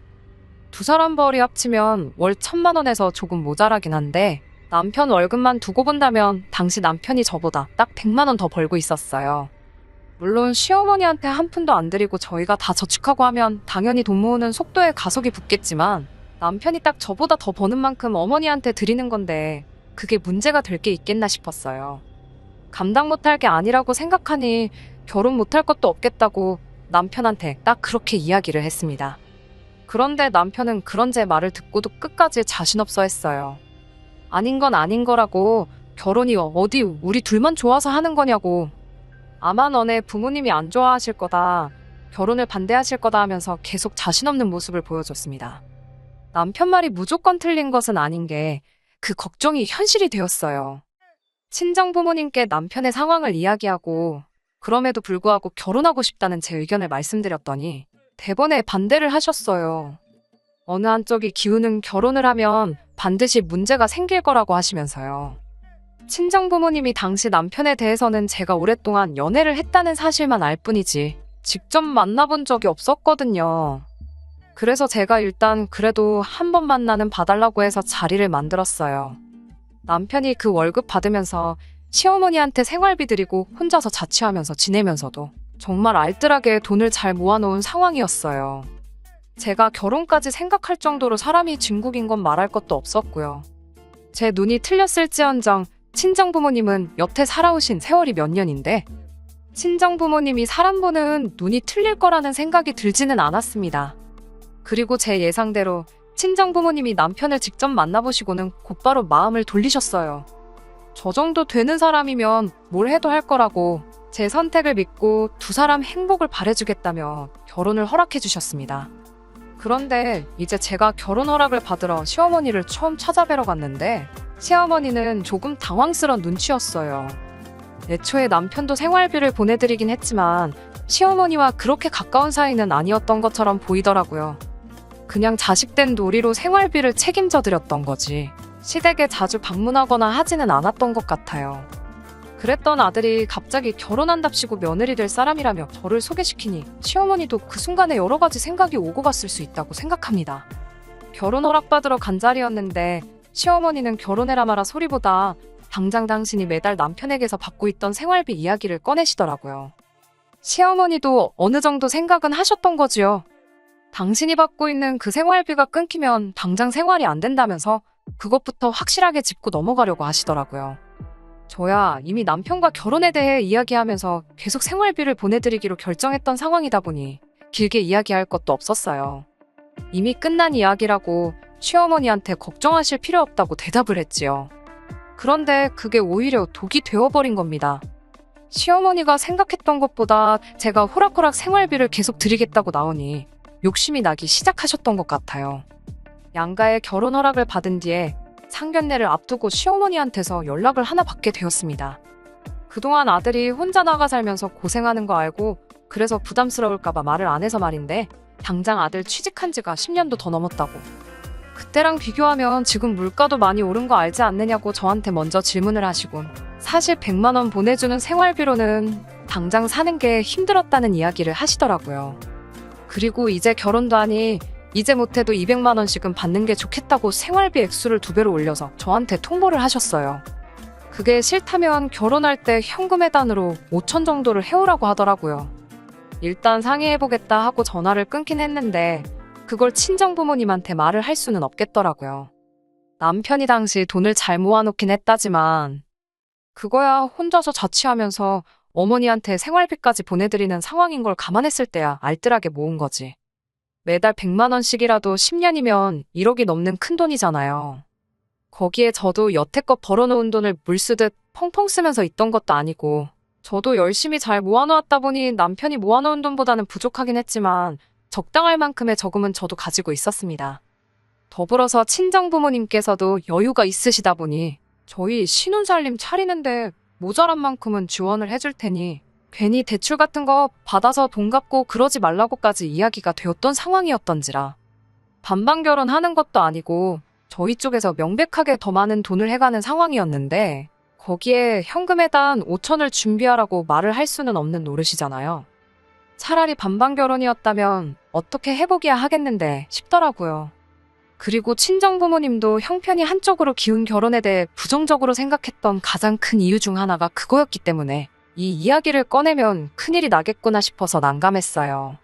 두 사람 벌이 합치면 월 1,000만 원에서 조금 모자라긴 한데 남편 월급만 두고 본다면 당시 남편이 저보다 딱 100만 원 더 벌고 있었어요. 물론 시어머니한테 한 푼도 안 드리고 저희가 다 저축하고 하면 당연히 돈 모으는 속도에 가속이 붙겠지만 남편이 딱 저보다 더 버는 만큼 어머니한테 드리는 건데 그게 문제가 될 게 있겠나 싶었어요. 감당 못할 게 아니라고 생각하니 결혼 못할 것도 없겠다고 남편한테 딱 그렇게 이야기를 했습니다. 그런데 남편은 그런 제 말을 듣고도 끝까지 자신 없어 했어요. 아닌 건 아닌 거라고, 결혼이 어디 우리 둘만 좋아서 하는 거냐고, 아마 너네 부모님이 안 좋아하실 거다, 결혼을 반대하실 거다 하면서 계속 자신 없는 모습을 보여줬습니다. 남편 말이 무조건 틀린 것은 아닌 게 그 걱정이 현실이 되었어요. 친정 부모님께 남편의 상황을 이야기하고 그럼에도 불구하고 결혼하고 싶다는 제 의견을 말씀드렸더니 대번에 반대를 하셨어요. 어느 한쪽이 기우는 결혼을 하면 반드시 문제가 생길 거라고 하시면서요. 친정 부모님이 당시 남편에 대해서는 제가 오랫동안 연애를 했다는 사실만 알 뿐이지 직접 만나본 적이 없었거든요. 그래서 제가 일단 그래도 한 번 만나는 봐달라고 해서 자리를 만들었어요. 남편이 그 월급 받으면서 시어머니한테 생활비 드리고 혼자서 자취하면서 지내면서도 정말 알뜰하게 돈을 잘 모아놓은 상황이었어요. 제가 결혼까지 생각할 정도로 사람이 진국인 건 말할 것도 없었고요. 제 눈이 틀렸을지언정 친정 부모님은 여태 살아오신 세월이 몇 년인데 친정 부모님이 사람 보는 눈이 틀릴 거라는 생각이 들지는 않았습니다. 그리고 제 예상대로 친정 부모님이 남편을 직접 만나보시고는 곧바로 마음을 돌리셨어요. 저 정도 되는 사람이면 뭘 해도 할 거라고 제 선택을 믿고 두 사람 행복을 바래주겠다며 결혼을 허락해 주셨습니다. 그런데 이제 제가 결혼 허락을 받으러 시어머니를 처음 찾아뵈러 갔는데 시어머니는 조금 당황스러운 눈치였어요. 애초에 남편도 생활비를 보내드리긴 했지만 시어머니와 그렇게 가까운 사이는 아니었던 것처럼 보이더라고요. 그냥 자식된 놀이로 생활비를 책임져 드렸던 거지 시댁에 자주 방문하거나 하지는 않았던 것 같아요. 그랬던 아들이 갑자기 결혼한답시고 며느리 될 사람이라며 저를 소개시키니 시어머니도 그 순간에 여러 가지 생각이 오고 갔을 수 있다고 생각합니다. 결혼 허락받으러 간 자리였는데 시어머니는 결혼해라 마라 소리보다 당장 당신이 매달 남편에게서 받고 있던 생활비 이야기를 꺼내시더라고요. 시어머니도 어느 정도 생각은 하셨던 거지요. 당신이 받고 있는 그 생활비가 끊기면 당장 생활이 안 된다면서 그것부터 확실하게 짚고 넘어가려고 하시더라고요. 저야 이미 남편과 결혼에 대해 이야기하면서 계속 생활비를 보내드리기로 결정했던 상황이다 보니 길게 이야기할 것도 없었어요. 이미 끝난 이야기라고 시어머니한테 걱정하실 필요 없다고 대답을 했지요. 그런데 그게 오히려 독이 되어버린 겁니다. 시어머니가 생각했던 것보다 제가 호락호락 생활비를 계속 드리겠다고 나오니 욕심이 나기 시작하셨던 것 같아요. 양가의 결혼 허락을 받은 뒤에 상견례를 앞두고 시어머니한테서 연락을 하나 받게 되었습니다. 그동안 아들이 혼자 나가 살면서 고생하는 거 알고 그래서 부담스러울까봐 말을 안 해서 말인데 당장 아들 취직한 지가 10년도 더 넘었다고. 그때랑 비교하면 지금 물가도 많이 오른 거 알지 않느냐고 저한테 먼저 질문을 하시곤 사실 100만 원 보내주는 생활비로는 당장 사는 게 힘들었다는 이야기를 하시더라고요. 그리고 이제 결혼도 하니 이제 못해도 200만 원씩은 받는 게 좋겠다고 생활비 액수를 2배로 올려서 저한테 통보를 하셨어요. 그게 싫다면 결혼할 때 현금 해단으로 5천 정도를 해오라고 하더라고요. 일단 상의해보겠다 하고 전화를 끊긴 했는데 그걸 친정부모님한테 말을 할 수는 없겠더라고요. 남편이 당시 돈을 잘 모아놓긴 했다지만 그거야 혼자서 자취하면서 어머니한테 생활비까지 보내드리는 상황인 걸 감안했을 때야 알뜰하게 모은 거지. 매달 100만 원씩이라도 10년이면 1억이 넘는 큰 돈이잖아요. 거기에 저도 여태껏 벌어놓은 돈을 물 쓰듯 펑펑 쓰면서 있던 것도 아니고 저도 열심히 잘 모아놓았다 보니 남편이 모아놓은 돈보다는 부족하긴 했지만 적당할 만큼의 저금은 저도 가지고 있었습니다. 더불어서 친정부모님께서도 여유가 있으시다 보니 저희 신혼살림 차리는데 모자란 만큼은 지원을 해줄 테니 괜히 대출 같은 거 받아서 돈 갚고 그러지 말라고까지 이야기가 되었던 상황이었던지라. 반반 결혼하는 것도 아니고 저희 쪽에서 명백하게 더 많은 돈을 해가는 상황이었는데 거기에 현금에 단 5천을 준비하라고 말을 할 수는 없는 노릇이잖아요. 차라리 반반 결혼이었다면 어떻게 해보기야 하겠는데 싶더라고요. 그리고 친정부모님도 형편이 한쪽으로 기운 결혼에 대해 부정적으로 생각했던 가장 큰 이유 중 하나가 그거였기 때문에 이 이야기를 꺼내면 큰일이 나겠구나 싶어서 난감했어요.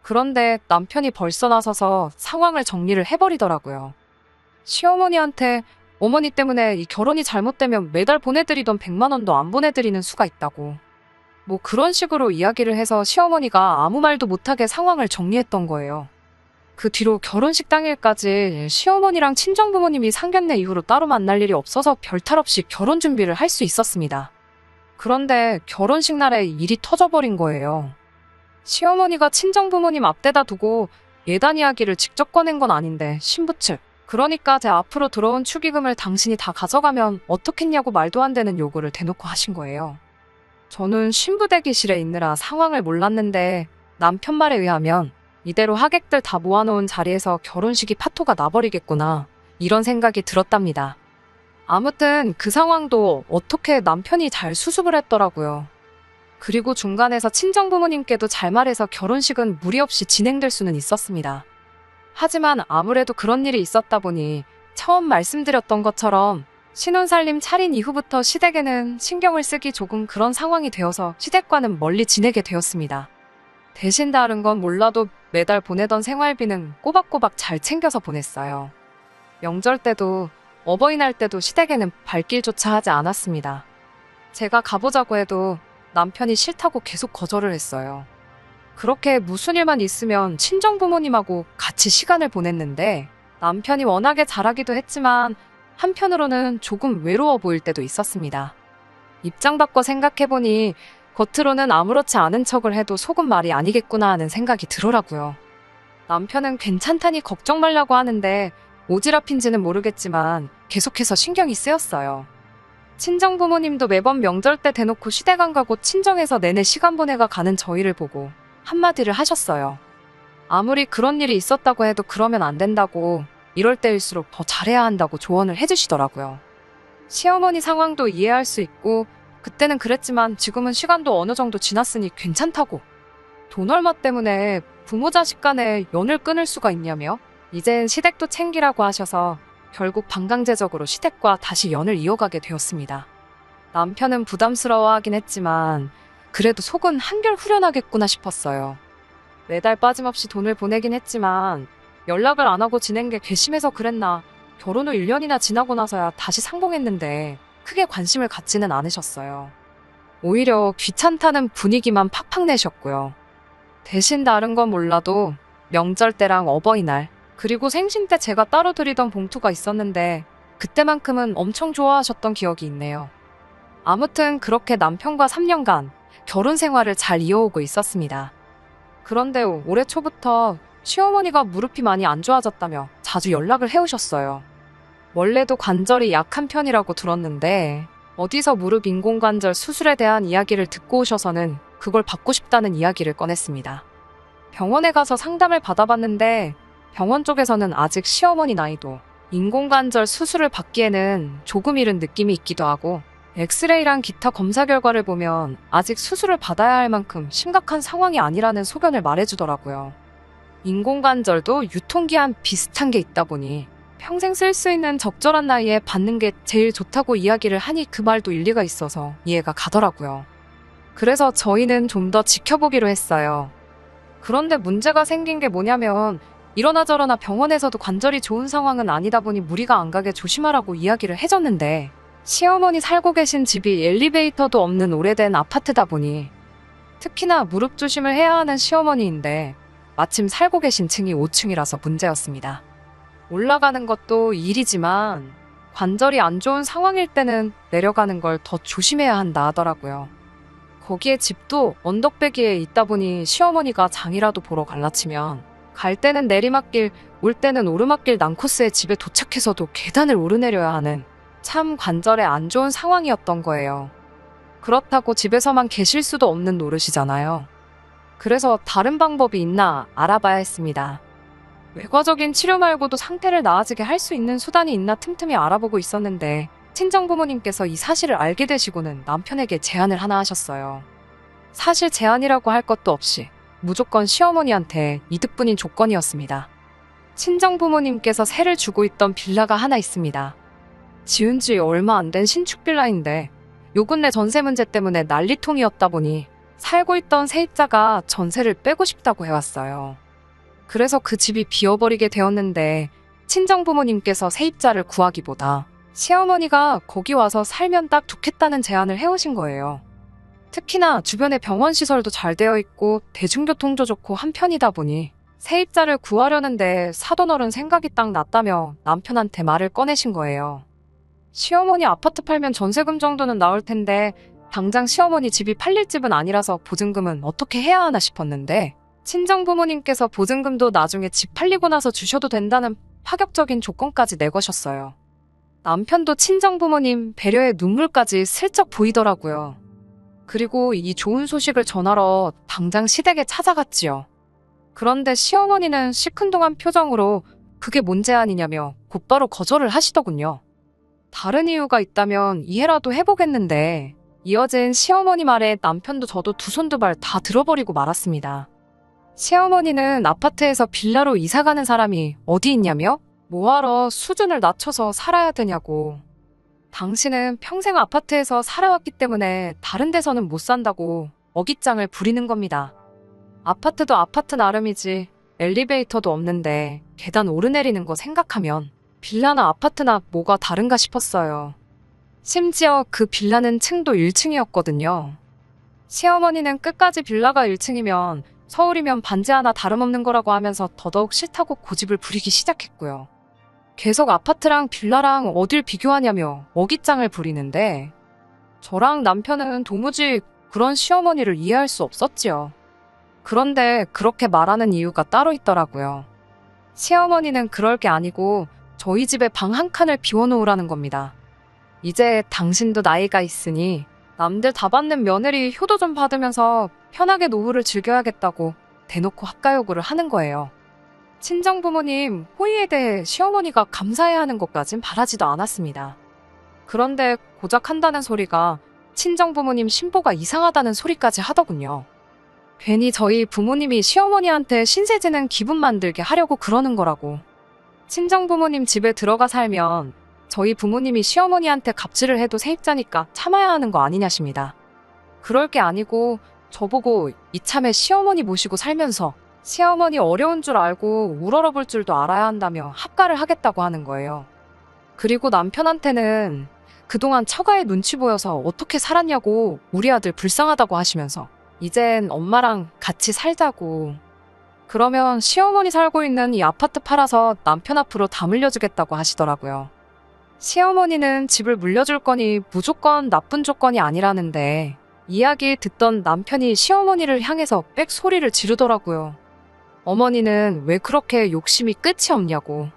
그런데 남편이 벌써 나서서 상황을 정리를 해버리더라고요. 시어머니한테 어머니 때문에 이 결혼이 잘못되면 매달 보내드리던 100만 원도 안 보내드리는 수가 있다고. 뭐 그런 식으로 이야기를 해서 시어머니가 아무 말도 못하게 상황을 정리했던 거예요. 그 뒤로 결혼식 당일까지 시어머니랑 친정부모님이 상견례 이후로 따로 만날 일이 없어서 별탈 없이 결혼 준비를 할 수 있었습니다. 그런데 결혼식 날에 일이 터져버린 거예요. 시어머니가 친정부모님 앞대다 두고 예단 이야기를 직접 꺼낸 건 아닌데 신부 측, 그러니까 제 앞으로 들어온 축의금을 당신이 다 가져가면 어떻겠냐고 말도 안 되는 요구를 대놓고 하신 거예요. 저는 신부 대기실에 있느라 상황을 몰랐는데 남편 말에 의하면 이대로 하객들 다 모아놓은 자리에서 결혼식이 파토가 나버리겠구나 이런 생각이 들었답니다. 아무튼 그 상황도 어떻게 남편이 잘 수습을 했더라고요. 그리고 중간에서 친정부모님께도 잘 말해서 결혼식은 무리 없이 진행될 수는 있었습니다. 하지만 아무래도 그런 일이 있었다 보니 처음 말씀드렸던 것처럼 신혼살림 차린 이후부터 시댁에는 신경을 쓰기 조금 그런 상황이 되어서 시댁과는 멀리 지내게 되었습니다. 대신 다른 건 몰라도 매달 보내던 생활비는 꼬박꼬박 잘 챙겨서 보냈어요. 명절 때도 어버이날 때도 시댁에는 발길조차 하지 않았습니다. 제가 가보자고 해도 남편이 싫다고 계속 거절을 했어요. 그렇게 무슨 일만 있으면 친정부모님하고 같이 시간을 보냈는데 남편이 워낙에 잘하기도 했지만 한편으로는 조금 외로워 보일 때도 있었습니다. 입장 바꿔 생각해보니 겉으로는 아무렇지 않은 척을 해도 속은 말이 아니겠구나 하는 생각이 들더라고요. 남편은 괜찮다니 걱정 말라고 하는데 오지랖인지는 모르겠지만 계속해서 신경이 쓰였어요. 친정부모님도 매번 명절 때 대놓고 시댁 안 가고 친정에서 내내 시간 보내가 가는 저희를 보고 한마디를 하셨어요. 아무리 그런 일이 있었다고 해도 그러면 안 된다고, 이럴 때일수록 더 잘해야 한다고 조언을 해주시더라고요. 시어머니 상황도 이해할 수 있고 그때는 그랬지만 지금은 시간도 어느 정도 지났으니 괜찮다고. 돈 얼마 때문에 부모 자식 간에 연을 끊을 수가 있냐며 이젠 시댁도 챙기라고 하셔서 결국 반강제적으로 시댁과 다시 연을 이어가게 되었습니다. 남편은 부담스러워하긴 했지만 그래도 속은 한결 후련하겠구나 싶었어요. 매달 빠짐없이 돈을 보내긴 했지만 연락을 안 하고 지낸 게 괘씸해서 그랬나 결혼 후 1년이나 지나고 나서야 다시 상봉했는데 크게 관심을 갖지는 않으셨어요. 오히려 귀찮다는 분위기만 팍팍 내셨고요. 대신 다른 건 몰라도 명절 때랑 어버이날 그리고 생신 때 제가 따로 드리던 봉투가 있었는데 그때만큼은 엄청 좋아하셨던 기억이 있네요. 아무튼 그렇게 남편과 3년간 결혼 생활을 잘 이어오고 있었습니다. 그런데 올해 초부터 시어머니가 무릎이 많이 안 좋아졌다며 자주 연락을 해오셨어요. 원래도 관절이 약한 편이라고 들었는데 어디서 무릎 인공관절 수술에 대한 이야기를 듣고 오셔서는 그걸 받고 싶다는 이야기를 꺼냈습니다. 병원에 가서 상담을 받아봤는데 병원 쪽에서는 아직 시어머니 나이도 인공관절 수술을 받기에는 조금 이른 느낌이 있기도 하고 엑스레이랑 기타 검사 결과를 보면 아직 수술을 받아야 할 만큼 심각한 상황이 아니라는 소견을 말해주더라고요. 인공관절도 유통기한 비슷한 게 있다 보니 평생 쓸 수 있는 적절한 나이에 받는 게 제일 좋다고 이야기를 하니 그 말도 일리가 있어서 이해가 가더라고요. 그래서 저희는 좀 더 지켜보기로 했어요. 그런데 문제가 생긴 게 뭐냐면 이러나 저러나 병원에서도 관절이 좋은 상황은 아니다 보니 무리가 안 가게 조심하라고 이야기를 해줬는데 시어머니 살고 계신 집이 엘리베이터도 없는 오래된 아파트다 보니 특히나 무릎 조심을 해야 하는 시어머니인데 마침 살고 계신 층이 5층이라서 문제였습니다. 올라가는 것도 일이지만 관절이 안 좋은 상황일 때는 내려가는 걸 더 조심해야 한다 하더라고요. 거기에 집도 언덕배기에 있다 보니 시어머니가 장이라도 보러 갈라치면 갈 때는 내리막길, 올 때는 오르막길 난코스에 집에 도착해서도 계단을 오르내려야 하는 참 관절에 안 좋은 상황이었던 거예요. 그렇다고 집에서만 계실 수도 없는 노릇이잖아요. 그래서 다른 방법이 있나 알아봐야 했습니다. 외과적인 치료 말고도 상태를 나아지게 할 수 있는 수단이 있나 틈틈이 알아보고 있었는데 친정부모님께서 이 사실을 알게 되시고는 남편에게 제안을 하나 하셨어요. 사실 제안이라고 할 것도 없이 무조건 시어머니한테 이득뿐인 조건이었습니다. 친정부모님께서 세를 주고 있던 빌라가 하나 있습니다. 지은 지 얼마 안 된 신축 빌라인데 요 근래 전세 문제 때문에 난리통이었다 보니 살고 있던 세입자가 전세를 빼고 싶다고 해왔어요. 그래서 그 집이 비어버리게 되었는데 친정부모님께서 세입자를 구하기보다 시어머니가 거기 와서 살면 딱 좋겠다는 제안을 해오신 거예요. 특히나 주변에 병원 시설도 잘 되어 있고 대중교통도 좋고 한 편이다 보니 세입자를 구하려는데 사돈어른 생각이 딱 났다며 남편한테 말을 꺼내신 거예요. 시어머니 아파트 팔면 전세금 정도는 나올 텐데 당장 시어머니 집이 팔릴 집은 아니라서 보증금은 어떻게 해야 하나 싶었는데 친정부모님께서 보증금도 나중에 집 팔리고 나서 주셔도 된다는 파격적인 조건까지 내거셨어요. 남편도 친정부모님 배려의 눈물까지 슬쩍 보이더라고요. 그리고 이 좋은 소식을 전하러 당장 시댁에 찾아갔지요. 그런데 시어머니는 시큰둥한 표정으로 그게 뭔 제안이냐며 곧바로 거절을 하시더군요. 다른 이유가 있다면 이해라도 해보겠는데 이어진 시어머니 말에 남편도 저도 두 손 두 발 다 들어버리고 말았습니다. 시어머니는 아파트에서 빌라로 이사가는 사람이 어디 있냐며? 뭐하러 수준을 낮춰서 살아야 되냐고. 당신은 평생 아파트에서 살아왔기 때문에 다른 데서는 못 산다고 어깃장을 부리는 겁니다. 아파트도 아파트 나름이지 엘리베이터도 없는데 계단 오르내리는 거 생각하면 빌라나 아파트나 뭐가 다른가 싶었어요. 심지어 그 빌라는 층도 1층이었거든요. 시어머니는 끝까지 빌라가 1층이면 서울이면 반지 하나 다름없는 거라고 하면서 더더욱 싫다고 고집을 부리기 시작했고요. 계속 아파트랑 빌라랑 어딜 비교하냐며 어깃장을 부리는데 저랑 남편은 도무지 그런 시어머니를 이해할 수 없었지요. 그런데 그렇게 말하는 이유가 따로 있더라고요. 시어머니는 그럴 게 아니고 저희 집에 방 한 칸을 비워놓으라는 겁니다. 이제 당신도 나이가 있으니 남들 다 받는 며느리 효도 좀 받으면서 편하게 노후를 즐겨야겠다고 대놓고 합가 요구를 하는 거예요. 친정부모님 호의에 대해 시어머니가 감사해야 하는 것까진 바라지도 않았습니다. 그런데 고작 한다는 소리가 친정부모님 신보가 이상하다는 소리까지 하더군요. 괜히 저희 부모님이 시어머니한테 신세 지는 기분 만들게 하려고 그러는 거라고. 친정부모님 집에 들어가 살면 저희 부모님이 시어머니한테 갑질을 해도 세입자니까 참아야 하는 거 아니냐십니다. 그럴 게 아니고 저보고 이참에 시어머니 모시고 살면서 시어머니 어려운 줄 알고 우러러볼 줄도 알아야 한다며 합가를 하겠다고 하는 거예요. 그리고 남편한테는 그동안 처가에 눈치 보여서 어떻게 살았냐고 우리 아들 불쌍하다고 하시면서 이젠 엄마랑 같이 살자고. 그러면 시어머니 살고 있는 이 아파트 팔아서 남편 앞으로 다 물려주겠다고 하시더라고요. 시어머니는 집을 물려줄 거니 무조건 나쁜 조건이 아니라는데 이야기 듣던 남편이 시어머니를 향해서 빽 소리를 지르더라고요. 어머니는 왜 그렇게 욕심이 끝이 없냐고.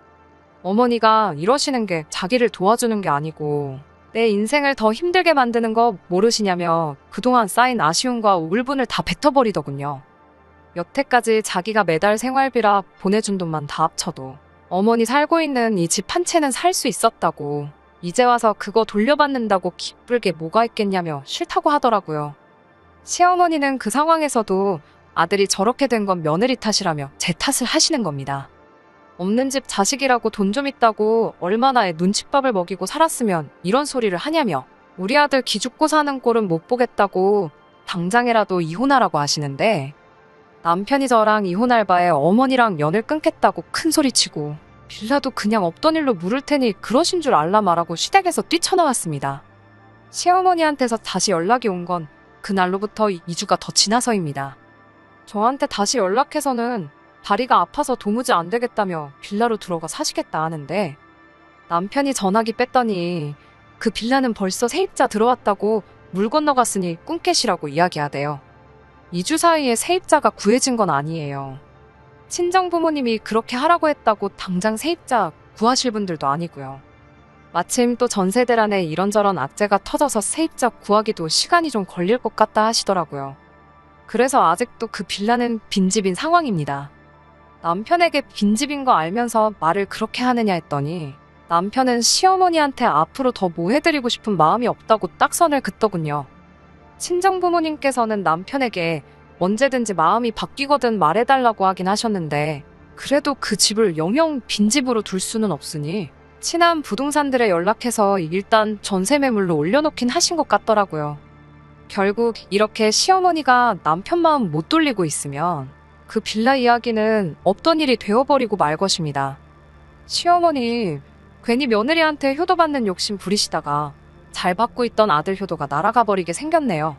어머니가 이러시는 게 자기를 도와주는 게 아니고 내 인생을 더 힘들게 만드는 거 모르시냐며 그동안 쌓인 아쉬움과 울분을 다 뱉어버리더군요. 여태까지 자기가 매달 생활비라 보내준 돈만 다 합쳐도 어머니 살고 있는 이 집 한 채는 살 수 있었다고. 이제 와서 그거 돌려받는다고 기쁠 게 뭐가 있겠냐며 싫다고 하더라고요. 시어머니는 그 상황에서도 아들이 저렇게 된 건 며느리 탓이라며 제 탓을 하시는 겁니다. 없는 집 자식이라고 돈 좀 있다고 얼마나의 눈칫밥을 먹이고 살았으면 이런 소리를 하냐며 우리 아들 기죽고 사는 꼴은 못 보겠다고 당장이라도 이혼하라고 하시는데 남편이 저랑 이혼할 바에 어머니랑 연을 끊겠다고 큰 소리치고 빌라도 그냥 없던 일로 물을 테니 그러신 줄 알라 말하고 시댁에서 뛰쳐나왔습니다. 시어머니한테서 다시 연락이 온 건 그날로부터 2주가 더 지나서입니다. 저한테 다시 연락해서는 다리가 아파서 도무지 안 되겠다며 빌라로 들어가 사시겠다 하는데 남편이 전화기 뺐더니 그 빌라는 벌써 세입자 들어왔다고 물 건너갔으니 꿈깨시라고 이야기하대요. 2주 사이에 세입자가 구해진 건 아니에요. 친정부모님이 그렇게 하라고 했다고 당장 세입자 구하실 분들도 아니고요. 마침 또 전세대란에 이런저런 악재가 터져서 세입자 구하기도 시간이 좀 걸릴 것 같다 하시더라고요. 그래서 아직도 그 빌라는 빈집인 상황입니다. 남편에게 빈집인 거 알면서 말을 그렇게 하느냐 했더니 남편은 시어머니한테 앞으로 더 뭐 해드리고 싶은 마음이 없다고 딱 선을 긋더군요. 친정부모님께서는 남편에게 언제든지 마음이 바뀌거든 말해달라고 하긴 하셨는데 그래도 그 집을 영영 빈집으로 둘 수는 없으니 친한 부동산들에 연락해서 일단 전세 매물로 올려놓긴 하신 것 같더라고요. 결국 이렇게 시어머니가 남편 마음 못 돌리고 있으면 그 빌라 이야기는 없던 일이 되어버리고 말 것입니다. 시어머니 괜히 며느리한테 효도받는 욕심 부리시다가 잘 받고 있던 아들 효도가 날아가 버리게 생겼네요.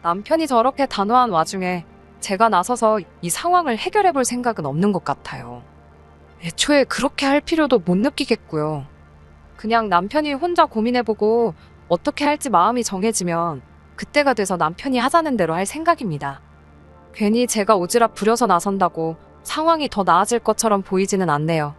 남편이 저렇게 단호한 와중에 제가 나서서 이 상황을 해결해 볼 생각은 없는 것 같아요. 애초에 그렇게 할 필요도 못 느끼겠고요. 그냥 남편이 혼자 고민해보고 어떻게 할지 마음이 정해지면 그때가 돼서 남편이 하자는 대로 할 생각입니다. 괜히 제가 오지랖 부려서 나선다고 상황이 더 나아질 것처럼 보이지는 않네요.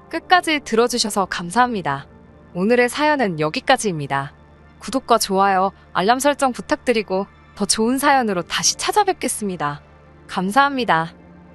끝까지 들어주셔서 감사합니다. 오늘의 사연은 여기까지입니다. 구독과 좋아요, 알람 설정 부탁드리고 더 좋은 사연으로 다시 찾아뵙겠습니다. 감사합니다.